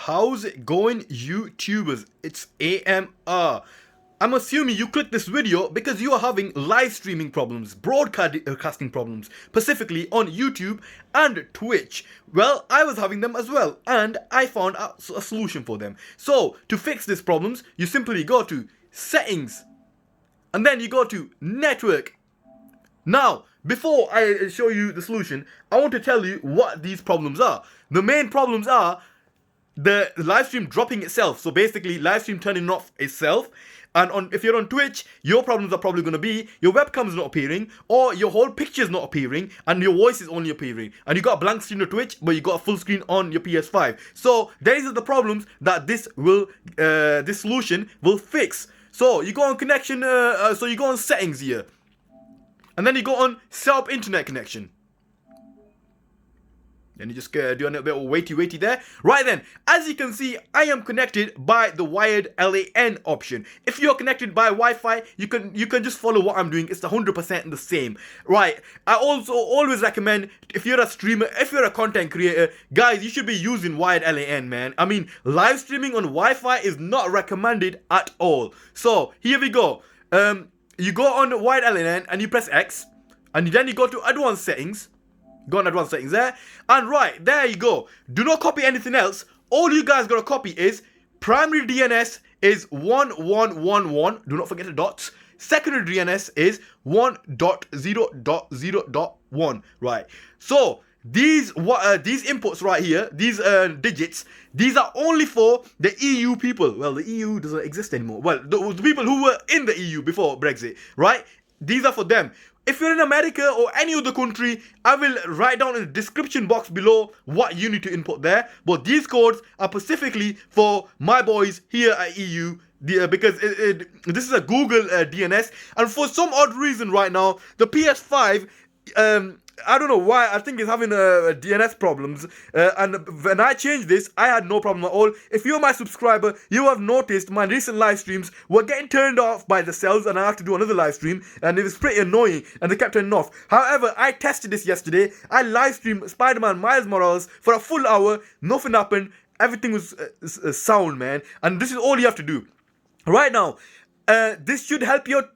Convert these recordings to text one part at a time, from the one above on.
How's it going, YouTubers? It's AMR. I'm assuming you clicked this video because you are having live streaming problems, broadcasting problems, specifically on YouTube and Twitch. Well, I was having them as well, and I found a solution for them. So, to fix these problems, you simply go to Settings, and then you go to Network. Now, before I show you the solution, I want to tell you what these problems are. The main problems are the live stream dropping itself. So basically, live stream turning off itself. And if you're on Twitch, your problems are probably going to be your webcam is not appearing, or your whole picture is not appearing, and your voice is only appearing. And you got a blank screen on Twitch, but you got a full screen on your PS5. So these are the problems that this solution will fix. So you go on connection, so you go on settings here, and then you go on set up internet connection. Then you just do a little bit of waity there. Right then, as you can see, I am connected by the wired LAN option. If you're connected by Wi-Fi, you can just follow what I'm doing. It's 100% the same. Right. I also always recommend, if you're a streamer, if you're a content creator, guys, you should be using wired LAN, man. I mean, live streaming on Wi-Fi is not recommended at all. So here we go. You go on wired LAN and you press X, and then you go to advanced settings. Go on advanced settings there, and right there you go. Do not copy anything else. All you guys gotta copy is primary DNS is 1111. Do not forget the dots. Secondary DNS is 1.0.0.1. Right. So these inputs right here, these digits, these are only for the EU people. Well, the EU doesn't exist anymore. Well, the people who were in the EU before Brexit, right? These are for them. If you're in America or any other country, I will write down in the description box below what you need to input there. But these codes are specifically for my boys here at EU, because this is a Google DNS. And for some odd reason right now, the PS5, I don't know why, I think it's having DNS problems, and when I changed this, I had no problem at all. If you're my subscriber, you have noticed my recent live streams were getting turned off by the cells, and I have to do another live stream, and it was pretty annoying, and they kept turning off. However, I tested this yesterday. I live streamed Spider-Man Miles Morales for a full hour, nothing happened, everything was sound, man, and this is all you have to do. Right now, this should help your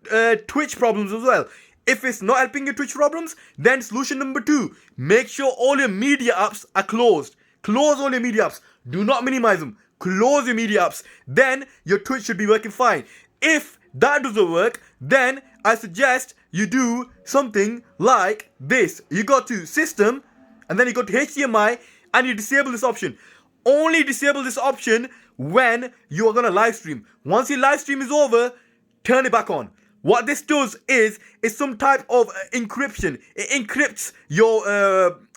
Twitch problems as well. If it's not helping your Twitch problems, then solution number 2, make sure all your media apps are closed. Close all your media apps. Do not minimize them. Close your media apps. Then your Twitch should be working fine. If that doesn't work, then I suggest you do something like this. You go to System, and then you go to HDMI, and you disable this option. Only disable this option when you are going to live stream. Once your live stream is over, turn it back on. What this does is some type of encryption. It encrypts your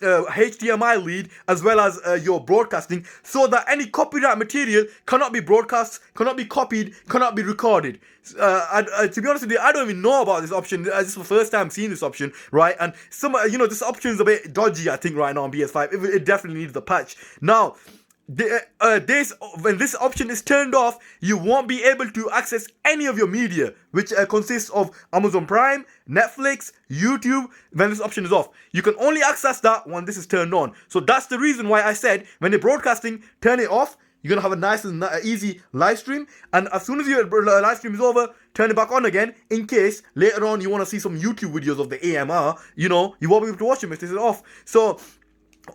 HDMI lead as well as your broadcasting, so that any copyright material cannot be broadcast, cannot be copied, cannot be recorded. To be honest with you, I don't even know about this option. This is the first time seeing this option, right? And this option is a bit dodgy, I think, right now on PS5. It definitely needs a patch. Now, when this option is turned off, you won't be able to access any of your media, which consists of Amazon Prime, Netflix, YouTube. When this option is off, you can only access that when this is turned on. So that's the reason why I said, when you're broadcasting, turn it off. You're gonna have a nice and easy live stream, and as soon as your live stream is over, turn it back on again, in case later on you want to see some YouTube videos of the AMR. You won't be able to watch them if this is off. So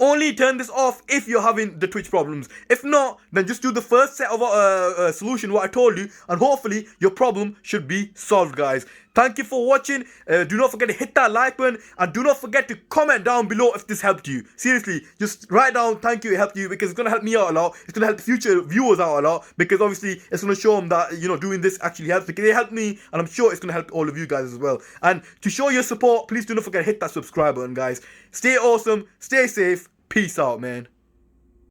only turn this off if you're having the Twitch problems. If not, then just do the first set of solution what I told you, and hopefully your problem should be solved, guys. Thank you for watching. Do not forget to hit that like button, and do not forget to comment down below if this helped you. Seriously, just write down thank you, it helped you, because it's going to help me out a lot. It's going to help future viewers out a lot, because obviously it's going to show them that, doing this actually helps, because it helped me, and I'm sure it's going to help all of you guys as well. And to show your support, please do not forget to hit that subscribe button, guys. Stay awesome, stay safe, peace out, man.